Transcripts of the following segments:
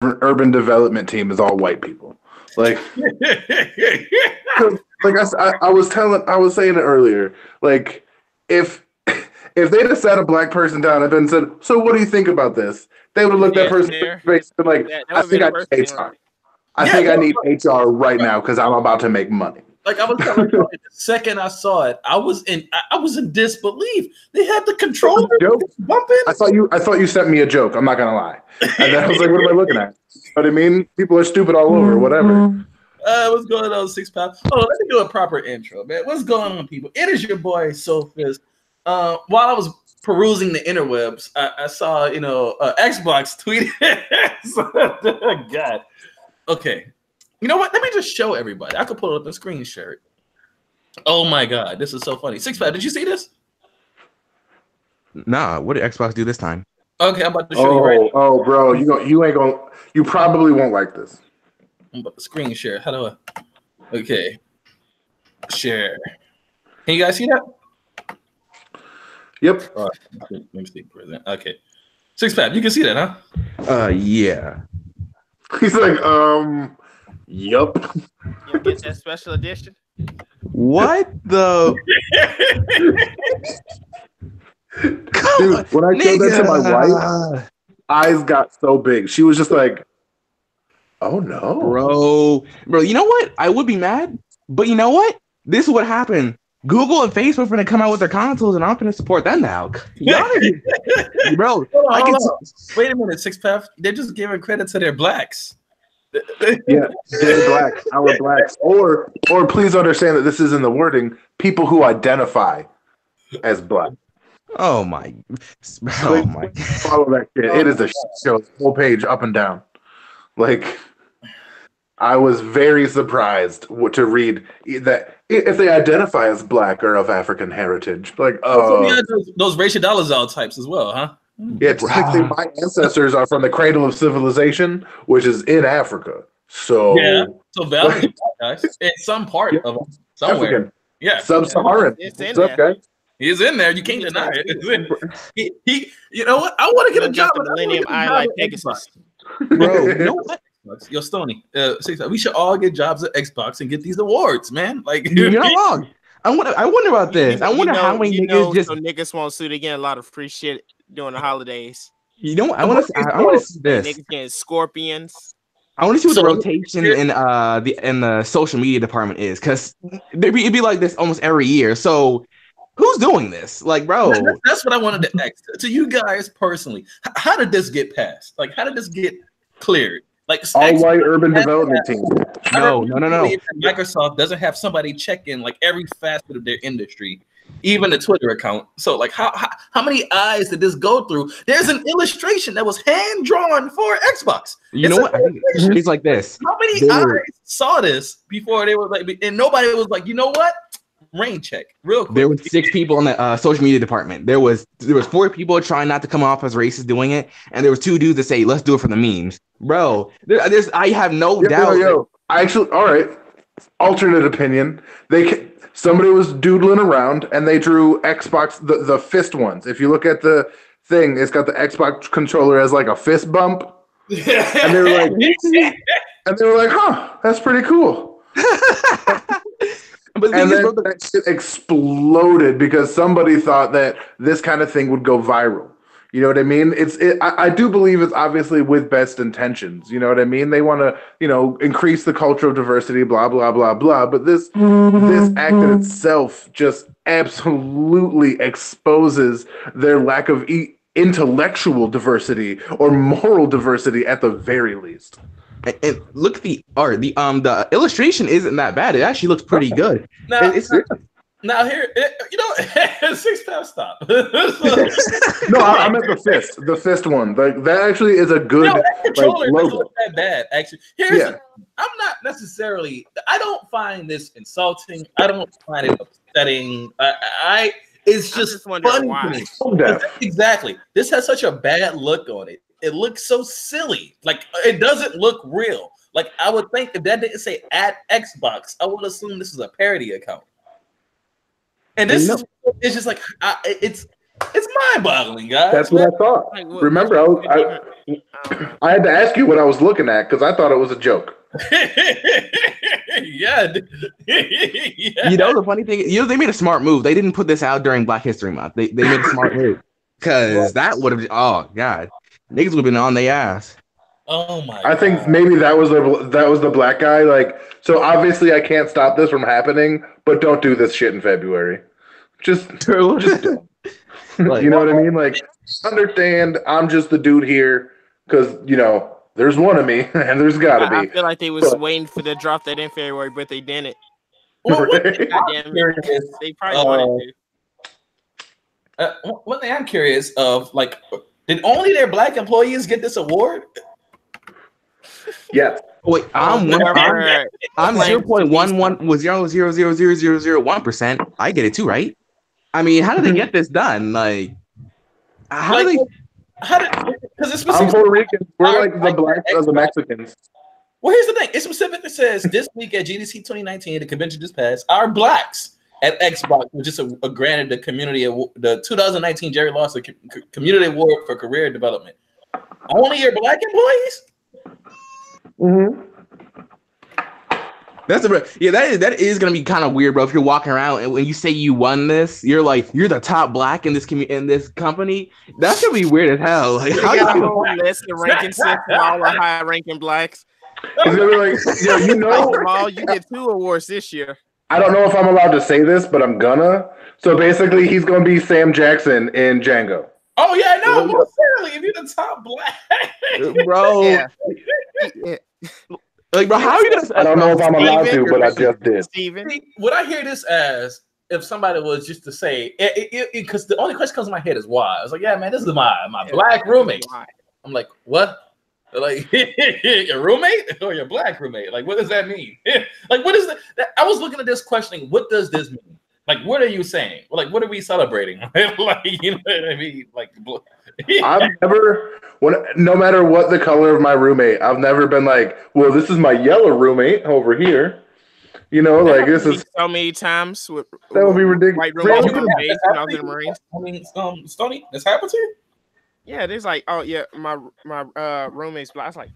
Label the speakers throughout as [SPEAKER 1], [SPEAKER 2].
[SPEAKER 1] urban development team is all white people. Like, like I was saying it earlier. Like, if they'd have sat a black person down and said, "So what do you think about this?" They would have looked that person in the face and been like, "I think I need HR. I think I need HR right now because I'm about to make money."
[SPEAKER 2] Like I was telling you, the second I saw it, I was in disbelief. They had the controller bumping.
[SPEAKER 1] I thought you sent me a joke. I'm not gonna lie. And then I was like, "What am I looking at?" But I mean, people are stupid all over. Whatever.
[SPEAKER 2] What's going on, Six Pack? Oh, let me do a proper intro, man. What's going on, people? It is your boy Sophist. While I was perusing the interwebs, I saw Xbox tweeted. God. Okay. You know what? Let me just show everybody. I could pull up the screen share it. Oh my God, this is so funny. Six Pack, did you see this?
[SPEAKER 3] Nah, what did Xbox do this time?
[SPEAKER 2] Okay, I'm about to show you right now.
[SPEAKER 1] Oh, bro, you probably won't like this.
[SPEAKER 2] I'm about to screen share. How do I? Okay, share. Can you guys see that?
[SPEAKER 1] Yep.
[SPEAKER 2] Let me see. Present. Okay, Six Pack, you can see that, huh?
[SPEAKER 3] Yeah.
[SPEAKER 1] He's like, yup.
[SPEAKER 4] You get that special edition?
[SPEAKER 3] What the?
[SPEAKER 1] Dude, when I showed that to my wife, eyes got so big. She was just like, "Oh no,
[SPEAKER 3] bro." You know what? I would be mad, but you know what? This is what happened. Google and Facebook are gonna come out with their consoles, and I'm gonna support them now. Bro,
[SPEAKER 2] hold on. Wait a minute, Six Pack. They're just giving credit to their blacks.
[SPEAKER 1] Yeah, they're black, our blacks, or please understand that this is in the wording. People who identify as black.
[SPEAKER 3] Oh my!
[SPEAKER 1] Follow that shit. It is a show. Whole page up and down. Like, I was very surprised to read that if they identify as black or of African heritage. Like,
[SPEAKER 2] those racial Dolezal types as well, huh?
[SPEAKER 1] Yeah, technically, my ancestors are from the cradle of civilization, which is in Africa. So
[SPEAKER 2] yeah, so valid, guys. It's some part of somewhere.
[SPEAKER 1] African.
[SPEAKER 2] Yeah,
[SPEAKER 1] sub-Saharan.
[SPEAKER 4] It's in
[SPEAKER 1] What's up,
[SPEAKER 4] there.
[SPEAKER 1] guys?
[SPEAKER 2] He's in there. You can't deny it. He you know what? I want to get a job.
[SPEAKER 4] The Millennium Eye like Pegasus.
[SPEAKER 3] Bro, you know what?
[SPEAKER 2] Yo, Stoney, we should all get jobs at Xbox and get these awards, man. Like,
[SPEAKER 3] you're not wrong. I wonder about this. I wonder how many niggas just
[SPEAKER 4] so niggas won't sue to get a lot of free shit during the holidays.
[SPEAKER 3] You know what? I want to see this.
[SPEAKER 4] Niggas getting scorpions.
[SPEAKER 3] I want to see what the rotation in the social media department is, because it'd be like this almost every year. So who's doing this? Like, bro,
[SPEAKER 2] that's what I wanted to ask to you guys personally. How did this get passed? Like, how did this get cleared? Like,
[SPEAKER 1] all white urban development team.
[SPEAKER 3] No.
[SPEAKER 2] Microsoft doesn't have somebody check in like every facet of their industry, even the Twitter account. So, like, how many eyes did this go through? There's an illustration that was hand drawn for Xbox.
[SPEAKER 3] You know what? It's like this.
[SPEAKER 2] How many eyes saw this before they were like, and nobody was like, you know what? Rain check real quick.
[SPEAKER 3] There was 6 people in the social media department. There was 4 people trying not to come off as racist doing it, and there was 2 dudes that say, "Let's do it for the memes." Bro, I have no doubt.
[SPEAKER 1] Actually, all right. Alternate opinion. Somebody was doodling around and they drew Xbox the fist ones. If you look at the thing, it's got the Xbox controller as like a fist bump. And they were like, "Huh, that's pretty cool."
[SPEAKER 3] But
[SPEAKER 1] and then that shit exploded because somebody thought that this kind of thing would go viral. You know what I mean? I do believe it's obviously with best intentions. You know what I mean? They want to, increase the cultural diversity, blah, blah, blah, blah. But this act in itself just absolutely exposes their lack of intellectual diversity or moral diversity at the very least.
[SPEAKER 3] And look at the art. The illustration isn't that bad. It actually looks pretty good.
[SPEAKER 2] Now here, Six Pack, stop.
[SPEAKER 1] No, I meant the fist one. Like, that actually is a good
[SPEAKER 2] controller
[SPEAKER 1] logo.
[SPEAKER 2] doesn't look that bad. Actually, I'm not necessarily. I don't find this insulting. I don't find it upsetting. It's just funny to me. Exactly. This has such a bad look on it. It looks so silly. Like, it doesn't look real. Like, I would think if that didn't say at Xbox, I would assume this is a parody account. And this it's just like It's mind-boggling, guys.
[SPEAKER 1] That's what I thought. Remember, I had to ask you what I was looking at because I thought it was a joke.
[SPEAKER 2] Yeah.
[SPEAKER 3] You know the funny thing, they made a smart move. They didn't put this out during Black History Month. They made a smart move because that would have. Oh god, niggas would have been on their ass.
[SPEAKER 2] Oh my!
[SPEAKER 1] I think maybe that was the black guy. Like, so obviously I can't stop this from happening, but don't do this shit in February. Just don't. You know what I mean? Like, understand I'm just the dude here because there's one of me and there's gotta be.
[SPEAKER 4] I feel like they was waiting for the drop that in February, but they didn't.
[SPEAKER 2] Well,
[SPEAKER 4] they probably wanted
[SPEAKER 2] to. One thing I'm curious of, like, did only their black employees get this award?
[SPEAKER 1] Yeah.
[SPEAKER 3] Wait, I'm 0.11 with 0.000001%. I get it too, right? I mean, how did they get this done? Like, how did they?
[SPEAKER 2] Because it's
[SPEAKER 1] I'm Puerto Rican. We're like the blacks of the Mexicans.
[SPEAKER 2] Well, here's the thing. It specifically says this week at GDC 2019, the convention just passed, our blacks at Xbox was just granted the 2019 Jerry Lawson Community Award for Career Development. Only your black employees?
[SPEAKER 1] Mm-hmm.
[SPEAKER 3] That is gonna be kind of weird, bro. If you're walking around and when you say you won this, you're the top black in this company. That's gonna be weird as hell. Like, how
[SPEAKER 4] got a whole list of ranking system, all the high ranking blacks.
[SPEAKER 1] It's gonna be like,
[SPEAKER 4] you get 2 awards this year.
[SPEAKER 1] I don't know if I'm allowed to say this, but I'm gonna. So basically, he's gonna be Sam Jackson in Django.
[SPEAKER 2] Oh yeah, no, most certainly. If you're the top black,
[SPEAKER 3] bro. Yeah. Like, bro, how are you gonna?
[SPEAKER 1] I don't know if I'm allowed to, but I just did.
[SPEAKER 2] Steven, would I hear this as if somebody was just to say? Because the only question comes to my head is why. I was like, yeah, man, this is my black roommate. I'm like, what? Like, your roommate or your black roommate? Like, what does that mean? Like, what is that? I was looking at this questioning. What does this mean? Like, what are you saying? Like, what are we celebrating? Like, you know what I mean? Like,
[SPEAKER 1] I've never, no matter what the color of my roommate, I've never been like, well, this is my yellow roommate over here. Like this is
[SPEAKER 4] so many times.
[SPEAKER 1] That would be ridiculous.
[SPEAKER 4] White roommate when I was in the Marines.
[SPEAKER 2] I mean, Stoney, this happened to you?
[SPEAKER 4] Yeah, there's like, oh yeah, my roommate's black. I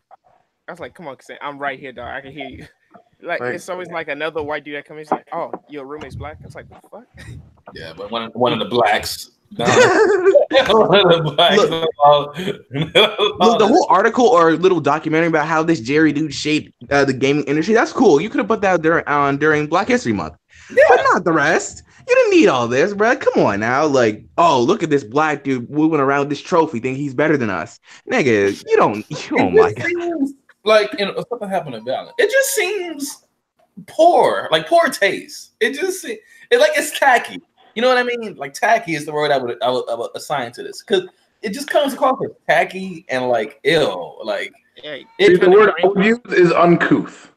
[SPEAKER 4] was like, come on, I'm right here, dog. I can hear you. Like it's always like another white dude that comes in. He's like, oh, your roommate's black. I was like, what the fuck?
[SPEAKER 2] Yeah, but one of the blacks.
[SPEAKER 3] Look, the whole article or little documentary about how this Jerry dude shaped the gaming industry. That's cool. You could have put that during Black History Month, but not the rest. You didn't need all this, bro. Come on now. Like, oh, look at this black dude moving around with this trophy, think he's better than us, nigga. You don't like it.
[SPEAKER 2] Like, something happened to Balance. It just seems poor taste. It's tacky. You know what I mean? Like, tacky is the word I would assign to this because it just comes across as tacky and like ill. Like,
[SPEAKER 1] the word I would use is uncouth.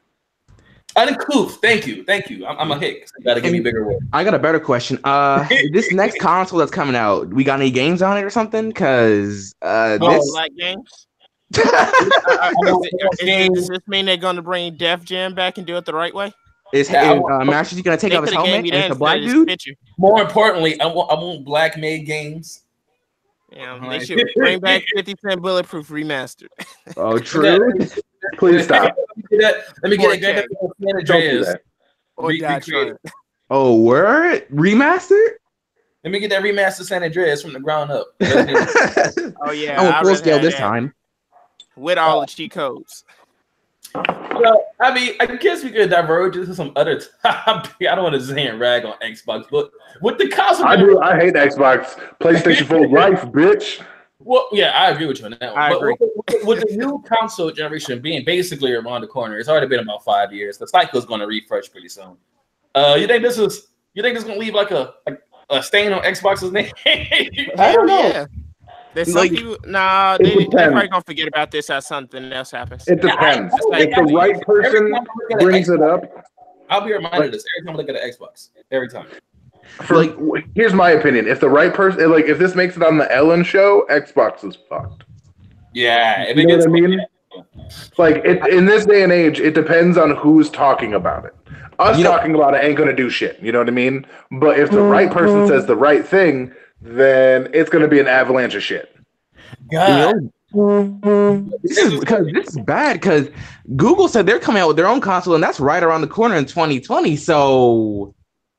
[SPEAKER 2] Uncouth. Thank you. I'm a hick. So you gotta give me bigger words.
[SPEAKER 3] I got a better question. This next console that's coming out, we got any games on it or something? Because this
[SPEAKER 4] like games. Does this mean they're gonna bring Def Jam back and do it the right way?
[SPEAKER 3] Master Chief gonna take off his helmet and it's a black dude?
[SPEAKER 2] More importantly, I want black made games.
[SPEAKER 4] Yeah, they should bring back 50 Cent Bulletproof remastered.
[SPEAKER 1] Oh, true. Please stop.
[SPEAKER 2] Let me get it. San Andreas.
[SPEAKER 3] Oh, word? Remastered?
[SPEAKER 2] Let me get that remastered San Andreas from the ground up.
[SPEAKER 4] Oh yeah,
[SPEAKER 3] I full scale this time
[SPEAKER 4] with all the cheat codes.
[SPEAKER 2] Well, I mean, I guess we could diverge into some other topic. I don't want to say and rag on Xbox, but with the console,
[SPEAKER 1] I hate Xbox. PlayStation 4 life, bitch.
[SPEAKER 2] Well, yeah, I agree with you on that one.
[SPEAKER 4] I agree.
[SPEAKER 2] With the new console generation being basically around the corner, it's already been about 5 years. The cycle is going to refresh pretty soon. You think this is going to leave like a stain on Xbox's name?
[SPEAKER 1] I don't know.
[SPEAKER 4] Yeah. There's some people. Nah, they're probably gonna forget about this as something else happens.
[SPEAKER 1] It depends. If the right person brings it up,
[SPEAKER 2] I'll be reminded of this every time I look at an Xbox. Every time.
[SPEAKER 1] Here's my opinion: if the right person, if this makes it on the Ellen show, Xbox is fucked.
[SPEAKER 2] Yeah,
[SPEAKER 1] you know what I mean? Like in this day and age, it depends on who's talking about it. Us talking about it ain't gonna do shit. You know what I mean? But if the right person says the right thing, then it's going to be an avalanche of shit.
[SPEAKER 2] God.
[SPEAKER 3] This is bad because Google said they're coming out with their own console, and that's right around the corner in 2020. So,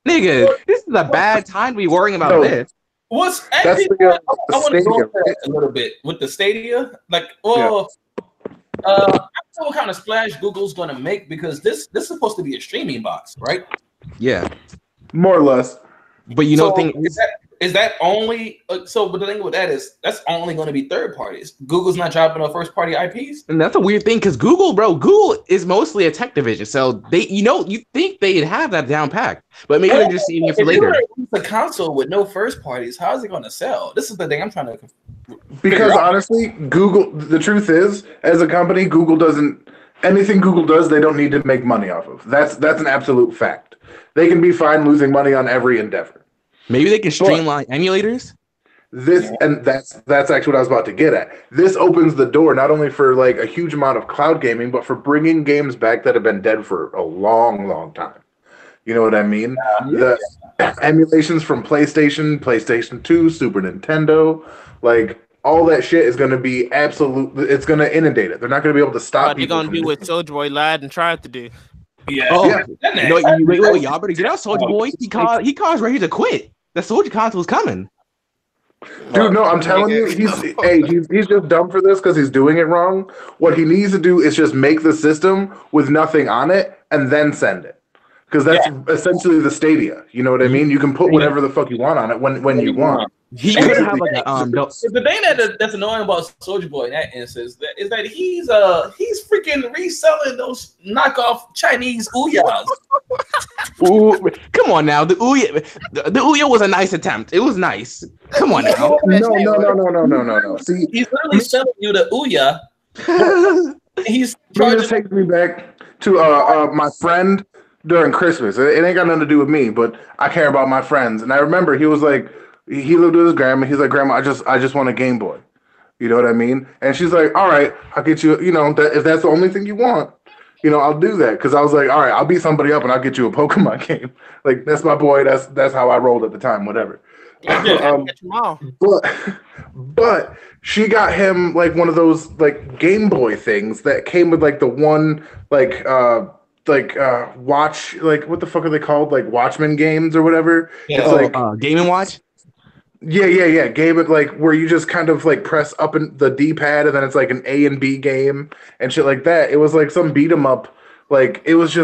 [SPEAKER 3] nigga, this is a bad time to be worrying about this.
[SPEAKER 2] What's actually, I want to go into that a little bit with the Stadia. Like, I don't know what kind of splash Google's going to make because this is supposed to be a streaming box, right?
[SPEAKER 3] Yeah,
[SPEAKER 1] more or less.
[SPEAKER 3] But you know,
[SPEAKER 2] is that only but the thing with that is that's only going to be third parties. Google's not dropping no first party IPs,
[SPEAKER 3] and that's a weird thing because Google is mostly a tech division, so they, you think they'd have that down packed, but maybe they're just saving it for later.
[SPEAKER 2] The console with no first parties, how is it going to sell? This is the thing I'm trying to.
[SPEAKER 1] Because honestly, Google. The truth is, as a company, Google doesn't. Anything Google does, they don't need to make money off of. That's an absolute fact. They can be fine losing money on every endeavor.
[SPEAKER 3] Maybe they can streamline emulators.
[SPEAKER 1] And that's actually what I was about to get at. This opens the door not only for like a huge amount of cloud gaming, but for bringing games back that have been dead for a long, long time. You know what I mean? The emulations from PlayStation 2, Super Nintendo, like all that shit is going to be it's going to inundate it. They're not going to be able to stop.
[SPEAKER 4] What they're going to do what Soulja Boy lied and tried to do.
[SPEAKER 2] Yeah.
[SPEAKER 3] Oh, yeah. Wait, y'all better get out, Soulja Boy. He caused ready to quit. The Soulja console's coming.
[SPEAKER 1] Dude, no, I'm telling you, he's just dumb for this because he's doing it wrong. What he needs to do is just make the system with nothing on it and then send it. Because that's essentially the Stadia. You know what I mean? You can put whatever the fuck you want on it when you want.
[SPEAKER 2] He could have like the thing that's annoying about Soulja Boy in that instance is that he's freaking reselling those knockoff Chinese Ouyas.
[SPEAKER 3] Ooh, come on now, the Ouya was a nice attempt. It was nice. Come on now.
[SPEAKER 1] No. See,
[SPEAKER 2] he's literally selling you the Ouya. He's
[SPEAKER 1] just takes me back to my friend during Christmas. It ain't got nothing to do with me, but I care about my friends. And I remember he was like. He lived with his grandma. He's like, Grandma, I just want a Game Boy. You know what I mean? And she's like, all right, I'll get you, if that's the only thing you want, I'll do that. Because I was like, all right, I'll beat somebody up and I'll get you a Pokemon game. Like, that's my boy. That's how I rolled at the time, whatever. But she got him like one of those like Game Boy things that came with like the one watch, like what the fuck are they called? Like Watchmen games or whatever.
[SPEAKER 3] Yeah. It's like Game & Watch.
[SPEAKER 1] Yeah. Game it like where you just kind of like press up in the D-pad and then it's like an A and B game and shit like that. It was like some beat 'em up. Like it was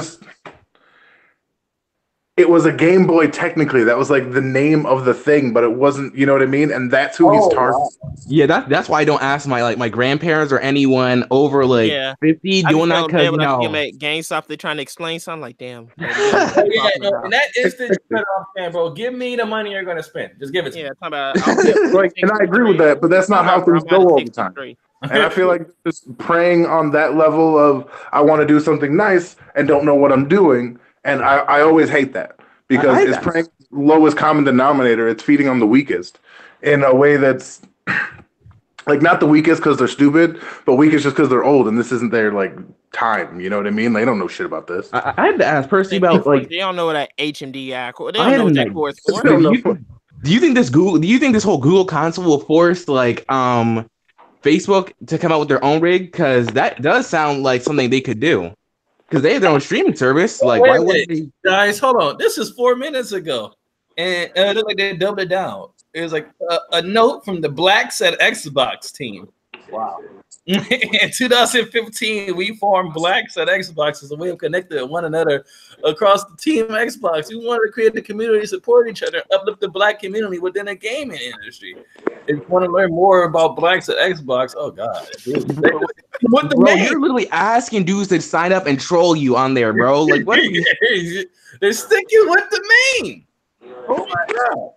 [SPEAKER 1] a Game Boy technically. That was like the name of the thing, but it wasn't, you know what I mean? And that's who he's targeting.
[SPEAKER 3] Yeah, that's why I don't ask my grandparents or anyone over 50 doing that because
[SPEAKER 4] GameStop, they're trying to explain something like damn.
[SPEAKER 2] In that instance, bro, give me the money you're gonna spend. Just give it to me.
[SPEAKER 1] And I agree with that, but that's not how things go all the time. And I feel like just preying on that level of I want to do something nice and don't know what I'm doing. And I always hate that because it's preying lowest common denominator. It's feeding on the weakest in a way that's like not the weakest because they're stupid, but weakest just because they're old and this isn't their like time. You know what I mean? They don't know shit about this.
[SPEAKER 3] I had to ask Percy about like
[SPEAKER 4] they don't know what that HMD act. They don't know what that course for.
[SPEAKER 3] Do you think this whole Google console will force like Facebook to come out with their own rig? Because that does sound like something they could do. Because they have their own streaming service. Like, why would they?
[SPEAKER 2] Guys, hold on. This is 4 minutes ago. And it looked like they doubled it down. It was like a note from the Blacks at Xbox team. Wow. In 2015, we formed Blacks at Xbox as a way of connecting one another across the team Xbox. We wanted to create a community, support each other, uplift the Black community within the gaming industry. If you want to learn more about Blacks at Xbox, oh god, dude. What the
[SPEAKER 3] bro, you're literally asking dudes to sign up and troll you on there, bro. Like, what?
[SPEAKER 2] They're sticking with the meme. Oh my god.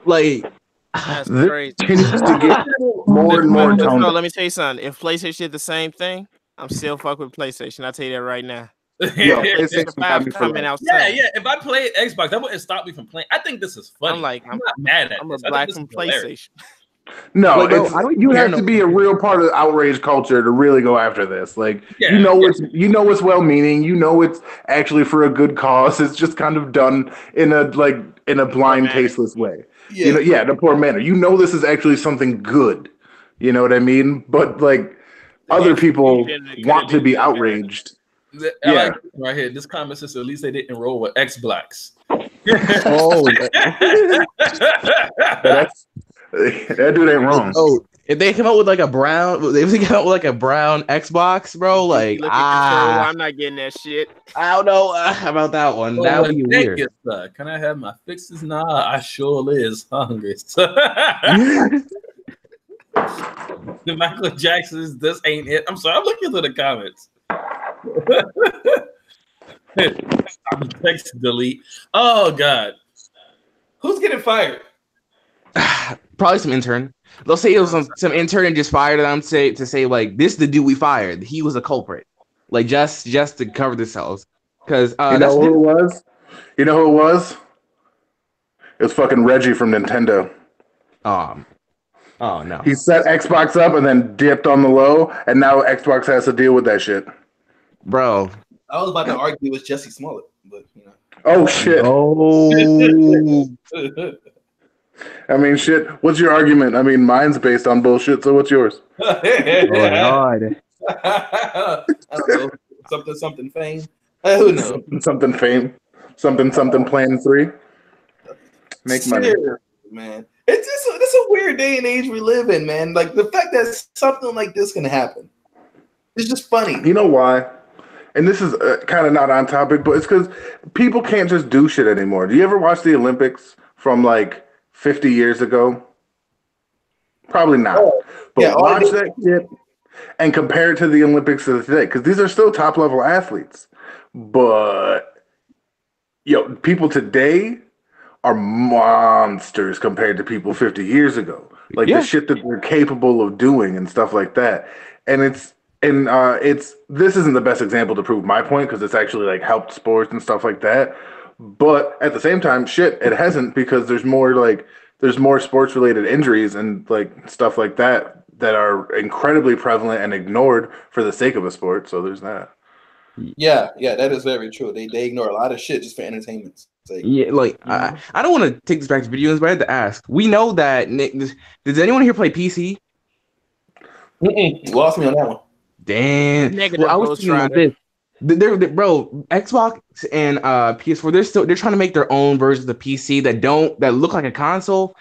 [SPEAKER 3] Like,
[SPEAKER 4] that's crazy.
[SPEAKER 1] To get more and more tone.
[SPEAKER 4] No, let me tell you something. If PlayStation did the same thing, I'm still fuck with PlayStation. I'll tell you that right now.
[SPEAKER 1] Yeah,
[SPEAKER 4] coming out.
[SPEAKER 2] Yeah. If I played Xbox, that wouldn't stop me from playing. I think this is funny.
[SPEAKER 4] I'm not
[SPEAKER 2] mad at.
[SPEAKER 4] I'm a black from PlayStation.
[SPEAKER 1] No, like, bro, you have to be a real part of the outrage culture to really go after this. Like, it's well-meaning. You know, it's actually for a good cause. It's just kind of done in a blind, tasteless way. Yeah. In a poor manner. You know, this is actually something good. You know what I mean? But like, other people want to be outraged.
[SPEAKER 2] I like right here. This comment says at least they didn't roll with X-Blacks.
[SPEAKER 1] That dude ain't wrong.
[SPEAKER 3] Oh, if they come out with like a brown, Xbox, bro, like
[SPEAKER 4] I'm not getting that shit.
[SPEAKER 3] I don't know about that one. That would be weird.
[SPEAKER 2] Can I have my fixes? Nah, I sure is hungry. The Michael Jackson's "This Ain't It." I'm sorry, I'm looking through the comments. Text delete. Oh God, who's getting fired?
[SPEAKER 3] Probably some intern. They'll say it was some intern and just fired them to say like, this is the dude we fired. He was a culprit. Like just to cover themselves. Because
[SPEAKER 1] you know who it was? You know who it was? It was fucking Reggie from Nintendo.
[SPEAKER 3] Oh no.
[SPEAKER 1] He set Xbox up and then dipped on the low, and now Xbox has to deal with that shit.
[SPEAKER 3] Bro.
[SPEAKER 2] I was about to argue it was Jesse Smollett, but you know.
[SPEAKER 1] Oh shit.
[SPEAKER 3] Oh.
[SPEAKER 1] I mean, shit. What's your argument? I mean, mine's based on bullshit. So what's yours?
[SPEAKER 3] Oh God.
[SPEAKER 2] I don't know. Something fame. Who knows?
[SPEAKER 1] Something fame. Something plan 3. Make money,
[SPEAKER 2] man. It's a weird day and age we live in, man. Like the fact that something like this can happen. It's just funny.
[SPEAKER 1] You know why? And this is kind of not on topic, but it's because people can't just do shit anymore. Do you ever watch the Olympics from like 50 years ago? Probably not. But watch that shit and compare it to the Olympics of today, because these are still top level athletes. But people today are monsters compared to people 50 years ago. Like the shit that they're capable of doing and stuff like that. And this isn't the best example to prove my point, because it's actually like helped sports and stuff like that. But at the same time, it hasn't, because there's more sports related injuries and like stuff like that are incredibly prevalent and ignored for the sake of a sport. So there's that.
[SPEAKER 2] Yeah, that is very true. They ignore a lot of shit just for entertainment's sake.
[SPEAKER 3] Yeah, like I don't want to take this back to video games, but I had to ask. We know that Nick. Does anyone here play PC?
[SPEAKER 2] Lost me on that one.
[SPEAKER 3] Damn. Negative. Well, I was thinking about this. Bro, Xbox and PS4, they're trying to make their own versions of PC that look like a console,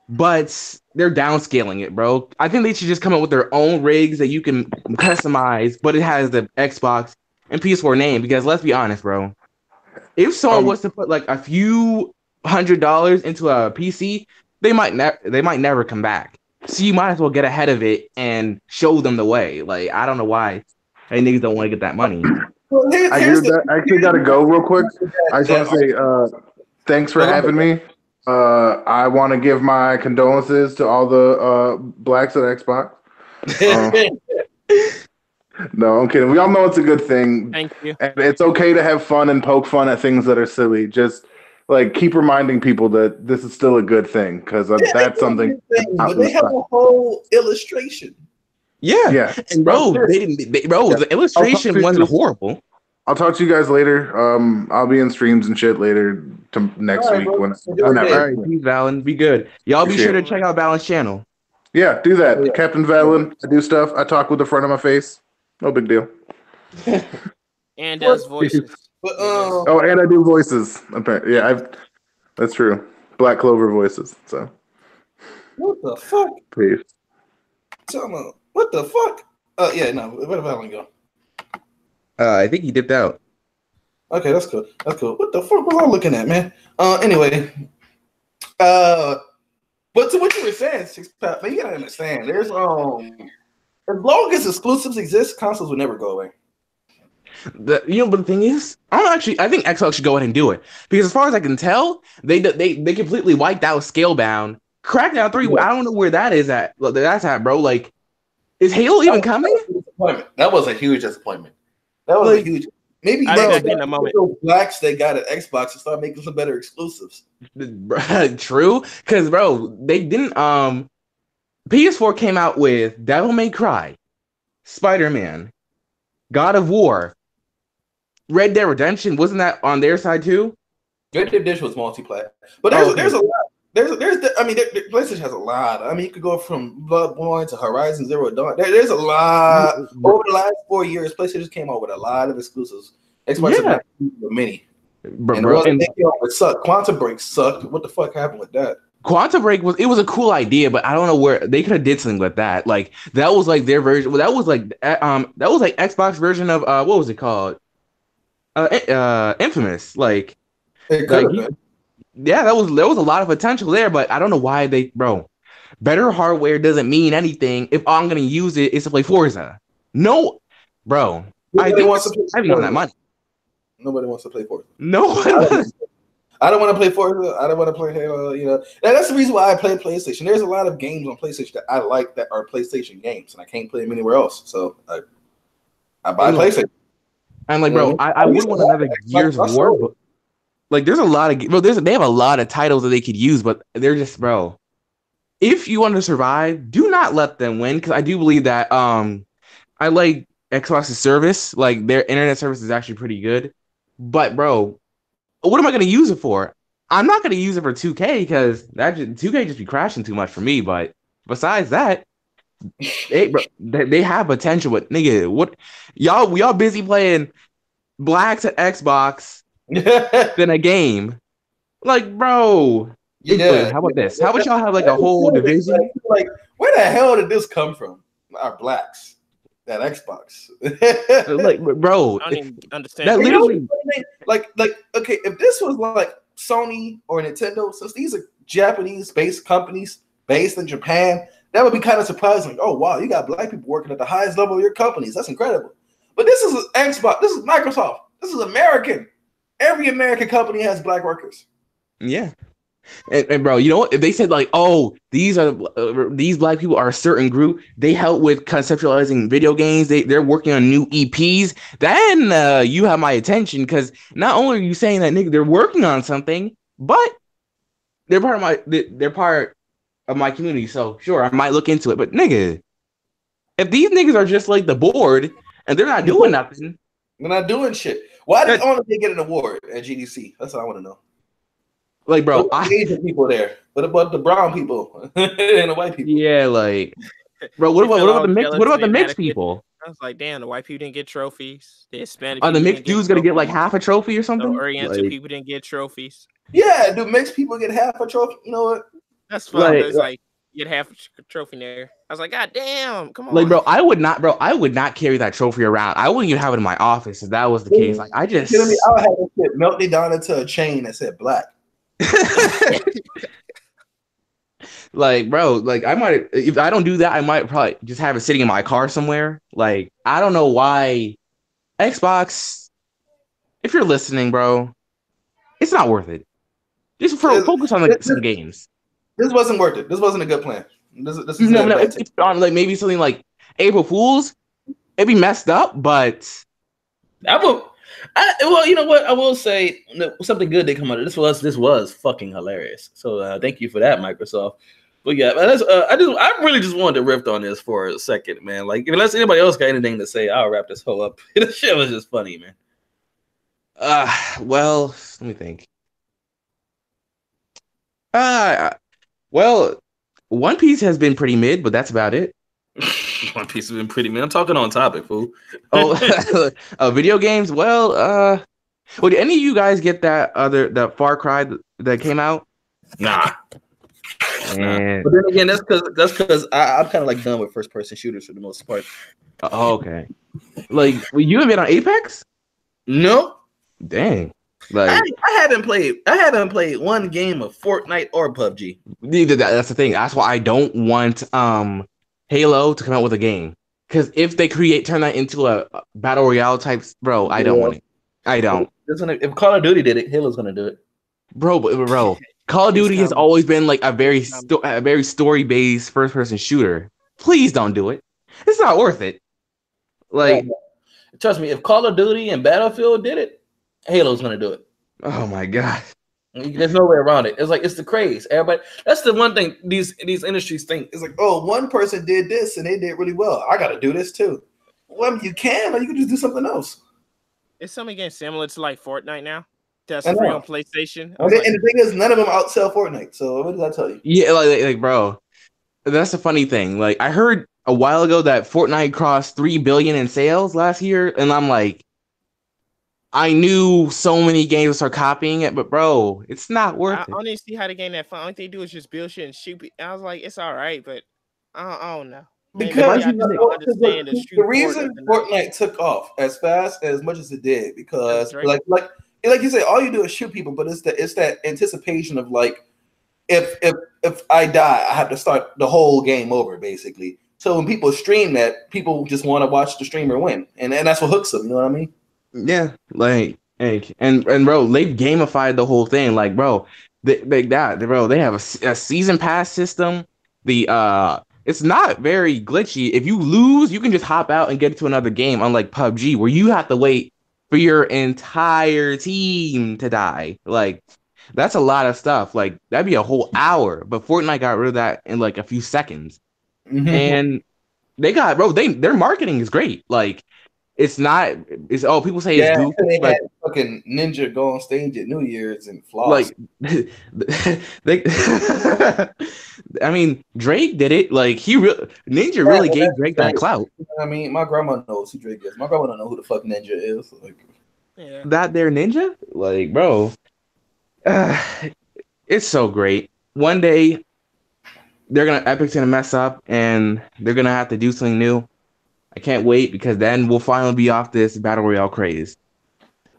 [SPEAKER 3] but they're downscaling it, bro. I think they should just come up with their own rigs that you can customize, but it has the Xbox and PS4 name. Because let's be honest, bro, if someone was to put like a few $100 into a PC, they might never come back. So you might as well get ahead of it and show them the way. Like, I don't know why niggas don't want to get that money.
[SPEAKER 1] Well, I actually got to go real quick. I just want to say thanks for having me. I want to give my condolences to all the blacks at Xbox. No, I'm kidding. We all know it's a good thing.
[SPEAKER 4] Thank you.
[SPEAKER 1] And it's okay to have fun and poke fun at things that are silly. Just like keep reminding people that this is still a good thing, because that's something.
[SPEAKER 2] But they have a whole illustration.
[SPEAKER 3] Yeah. And bro, the illustration wasn't horrible.
[SPEAKER 1] I'll talk to you guys later. I'll be in streams and shit later next week.
[SPEAKER 3] All right, peace, Valen. Be good. Y'all be sure to check out Valen's channel.
[SPEAKER 1] Yeah, do that. Captain Valen. I do stuff. I talk with the front of my face. No big deal.
[SPEAKER 4] And does voices.
[SPEAKER 1] And I do voices. Yeah, that's true. Black Clover voices. So.
[SPEAKER 2] What the fuck?
[SPEAKER 1] Peace.
[SPEAKER 2] What the fuck? Where did Valen go?
[SPEAKER 3] I think he dipped out.
[SPEAKER 2] Okay, that's cool. What the fuck was I looking at, man? Anyway. But to what you were saying, Six-Pack, man, you gotta understand. There's as long as exclusives exist, consoles will never go away.
[SPEAKER 3] But the thing is, I think Xbox should go ahead and do it, because as far as I can tell, they completely wiped out Scalebound. Crackdown 3, I don't know where that is at. That's at, bro. Like, is Halo even coming?
[SPEAKER 2] That was a huge disappointment. That was a huge. Maybe
[SPEAKER 4] in a moment.
[SPEAKER 2] Blacks they got an Xbox and start making some better exclusives.
[SPEAKER 3] True, because bro, they didn't PS4 came out with Devil May Cry, Spider-Man, God of War, Red Dead Redemption. Wasn't that on their side too?
[SPEAKER 2] Red Dead Redemption was multiplayer, but there's a lot. PlayStation has a lot. I mean, you could go from Bloodborne to Horizon Zero Dawn. There's a lot. Over the last 4 years, PlayStation came out with a lot of exclusives. Xbox many. It sucked. Quantum Break sucked. What the fuck happened with that?
[SPEAKER 3] Quantum Break was a cool idea, but I don't know where they could have did something with that. Like that was like their version. Well, that was like Xbox version of what was it called? Infamous. Like, yeah, there was a lot of potential there, but I don't know why better hardware doesn't mean anything if all I'm gonna use it is to play Forza. No, bro.
[SPEAKER 2] Nobody wants to
[SPEAKER 3] play on that money.
[SPEAKER 2] Nobody wants to play Forza.
[SPEAKER 3] No.
[SPEAKER 2] I don't want to play Forza. I don't want to play Halo. You know, that's the reason why I play PlayStation. There's a lot of games on PlayStation that I like that are PlayStation games, and I can't play them anywhere else. So I buy PlayStation.
[SPEAKER 3] And like, bro, I would want another Gears of War. But, like, there's a lot of they have a lot of titles that they could use, but they're just, bro. If you want to survive, do not let them win, because I do believe that I like Xbox's service. Like, their internet service is actually pretty good. But, bro, what am I going to use it for? I'm not going to use it for 2K because 2K just be crashing too much for me. But besides that, they have potential. But nigga, what y'all busy playing Blacks at Xbox than a game? Like, bro.
[SPEAKER 2] Yeah.
[SPEAKER 3] How about this? How about y'all have like a whole division?
[SPEAKER 2] Like, where the hell did this come from? Our Blacks. That Xbox,
[SPEAKER 3] like, bro,
[SPEAKER 4] I don't even understand
[SPEAKER 3] that. Literally,
[SPEAKER 2] like, okay, if this was like Sony or Nintendo, since these are Japanese-based companies based in Japan, that would be kind of surprising. Oh wow, you got black people working at the highest level of your companies. That's incredible. But this is Xbox. This is Microsoft. This is American. Every American company has black workers.
[SPEAKER 3] Yeah. And bro, you know what? If they said like, oh, these black people are a certain group, they help with conceptualizing video games, they're working on new EPs, then you have my attention, because not only are you saying that nigga they're working on something, but they're part of my community. So sure, I might look into it. But nigga, if these niggas are just like the board and they're not doing nothing,
[SPEAKER 2] they're not doing shit. Why did only they get an award at GDC? That's what I want to know.
[SPEAKER 3] Like, bro,
[SPEAKER 2] Asian people there. What about the brown people and the white people?
[SPEAKER 3] Yeah, like, bro, what about the mixed people?
[SPEAKER 4] I was like, damn, the white people didn't get trophies. The Hispanic
[SPEAKER 3] the mixed dude's gonna get like half a trophy or something.
[SPEAKER 4] The Oriental people didn't get trophies.
[SPEAKER 2] Yeah, do mixed people get half a trophy? You know what?
[SPEAKER 4] That's fun. It's like you get half a trophy there. I was like, God damn, come on.
[SPEAKER 3] Like, bro, I would not carry that trophy around. I wouldn't even have it in my office if that was the case. Like, I would have
[SPEAKER 2] this shit melted down into a chain that said black.
[SPEAKER 3] Like, bro, like I might, if I don't do that, I might probably just have it sitting in my car somewhere. Like, I don't know why Xbox, if you're listening, bro, it's not worth it. Just focus on some games.
[SPEAKER 2] This wasn't worth it. This wasn't a good plan. This is
[SPEAKER 3] no. It's on like maybe something like April Fools. It'd be messed up, but
[SPEAKER 2] well, you know what? I will say something good did come out of this. This was fucking hilarious. So thank you for that, Microsoft. But yeah, I really just wanted to riff on this for a second, man. Like, unless anybody else got anything to say, I'll wrap this whole up. This shit was just funny, man.
[SPEAKER 3] Well, let me think. Well, One Piece has been pretty mid, but that's about it.
[SPEAKER 2] One Piece has been pretty mid. I'm talking on topic, fool.
[SPEAKER 3] Video games. Well, did any of you guys get that Far Cry that came out?
[SPEAKER 2] Nah. But then again, that's because I'm kind of like done with first person shooters for the most part.
[SPEAKER 3] Oh, okay. Like, you haven't been on Apex?
[SPEAKER 2] No.
[SPEAKER 3] Dang. Like,
[SPEAKER 2] I haven't played one game of Fortnite or PUBG.
[SPEAKER 3] That's the thing. That's why I don't want Halo to come out with a game. Because if they turn that into a battle royale type, bro, I don't want it. I don't.
[SPEAKER 2] If Call of Duty did it, Halo's gonna do it.
[SPEAKER 3] Bro, Call of Duty has always been like a very story based first person shooter. Please don't do it. It's not worth it. Like,
[SPEAKER 2] trust me, if Call of Duty and Battlefield did it, Halo's gonna do it.
[SPEAKER 3] Oh my god.
[SPEAKER 2] There's no way around it. It's like it's the craze. Everybody. That's the one thing these industries think. It's like, oh, one person did this and they did really well. I got to do this too. Well, you can, or you can just do something else.
[SPEAKER 4] It's something again similar to like Fortnite now. That's free on PlayStation.
[SPEAKER 2] And the thing is, none of them outsell Fortnite. So what did I tell you?
[SPEAKER 3] Yeah, like bro, that's the funny thing. Like I heard a while ago that Fortnite crossed 3 billion in sales last year, and I'm like, I knew so many games would start copying it, but bro, it's not worth it.
[SPEAKER 4] I don't even see how the game that fun. All they do is just build shit and shoot. And I was like, it's all right, but I don't know.
[SPEAKER 2] Because the reason Fortnite took off as fast as much as it did, because like you say, all you do is shoot people, but it's that anticipation of like, if I die, I have to start the whole game over, basically. So when people stream that, people just want to watch the streamer win, and that's what hooks them. You know what I mean?
[SPEAKER 3] Yeah, like and bro, they've gamified the whole thing. Like, bro, they have a season pass system. It's not very glitchy. If you lose, you can just hop out and get to another game, unlike PUBG, where you have to wait for your entire team to die. Like, that's a lot of stuff. Like, that'd be a whole hour. But Fortnite got rid of that in like a few seconds. Mm-hmm. And their marketing is great. Like, it's people say it's goofy.
[SPEAKER 2] They had fucking Ninja go on stage at New Year's and floss.
[SPEAKER 3] Like I mean, Drake did it. Like Ninja really gave Drake that clout.
[SPEAKER 2] I mean, my grandma knows who Drake is. My grandma don't know who the fuck Ninja is. Like,
[SPEAKER 3] that there Ninja? Like, bro, it's so great. One day, Epic's gonna mess up and they're gonna have to do something new. I can't wait, because then we'll finally be off this battle royale craze.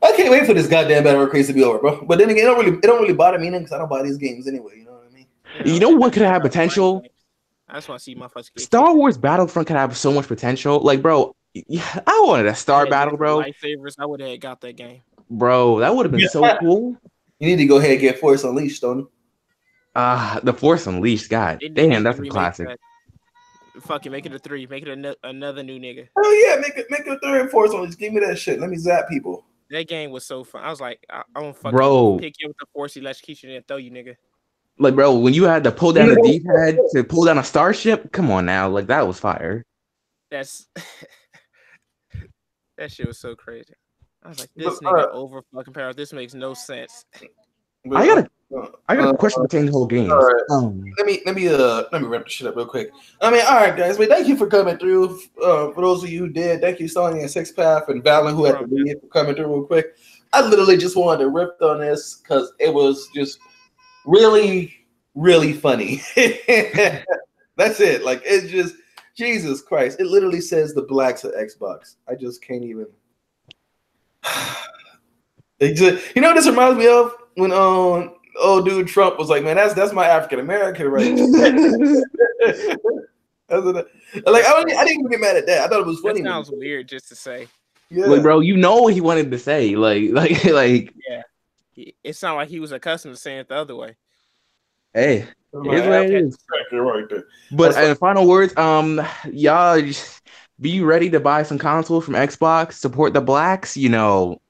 [SPEAKER 2] I can't wait for this goddamn battle royale craze to be over, bro. But then again, it don't really bother me because I don't buy these games anyway. You know what I mean?
[SPEAKER 3] You know what could have potential?
[SPEAKER 4] I just want to see my first game.
[SPEAKER 3] Star Wars Battlefront could have so much potential. Like, bro, I wanted a Star Battle, bro.
[SPEAKER 4] Lightsabers, I would have got that game.
[SPEAKER 3] Bro, that would have been so cool.
[SPEAKER 2] You need to go ahead and get Force Unleashed, Tony.
[SPEAKER 3] The Force Unleashed, God damn, that's a classic.
[SPEAKER 4] Fucking make it a 3. Make it another new nigga.
[SPEAKER 2] Oh yeah, make it a 3 and 4. So just give me that shit. Let me zap people.
[SPEAKER 4] That game was so fun. I was like, I'm gonna fucking pick you with the Force electrocution and throw you, nigga.
[SPEAKER 3] Like, bro, when you had to pull down the D-pad to pull down a starship, come on now, like that was fire.
[SPEAKER 4] That shit was so crazy. I was like, this nigga over fucking power. This makes no sense.
[SPEAKER 3] I got a question pertaining to the whole game.
[SPEAKER 2] Let me wrap this shit up real quick. I mean, all right, guys. But thank you for coming through. For those of you who did, thank you, Sony and Six Path and Valen, who had to leave, for coming through real quick. I literally just wanted to rip on this because it was just really, really funny. That's it. Like, it's just Jesus Christ. It literally says the blacks at Xbox. I just can't even. You know what this reminds me of? When old dude Trump was like, man, that's my African American right. Like I didn't even get mad at that. I thought it was funny.
[SPEAKER 4] That sounds weird just to say.
[SPEAKER 3] Yeah. Like, bro, you know what he wanted to say. Like.
[SPEAKER 4] Yeah. It sounded like he was accustomed to saying it the other way.
[SPEAKER 3] Hey, it is. Right there. But in final words, y'all just be ready to buy some consoles from Xbox. Support the blacks, you know.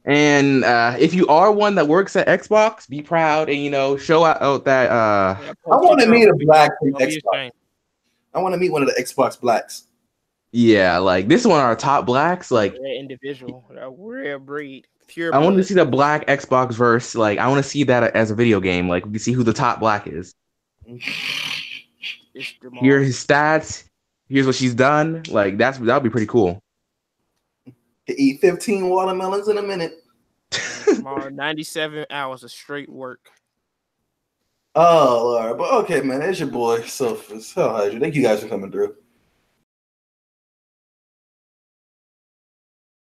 [SPEAKER 3] And if you are one that works at Xbox, be proud and show out that.
[SPEAKER 2] I want to meet a black from Xbox. I want to meet one of the Xbox blacks.
[SPEAKER 3] Yeah, like this is one of our top blacks. Like
[SPEAKER 4] rare individual, a rare breed.
[SPEAKER 3] Pure. I want to see the black Xbox verse. Like I want to see that as a video game. Like we see who the top black is. Here are his stats. Here's what she's done. Like that'll be pretty cool.
[SPEAKER 2] To eat 15 watermelons in a minute.
[SPEAKER 4] 97 hours of straight work.
[SPEAKER 2] Oh, Lord. But okay, man, it's your boy. So thank you guys for coming through.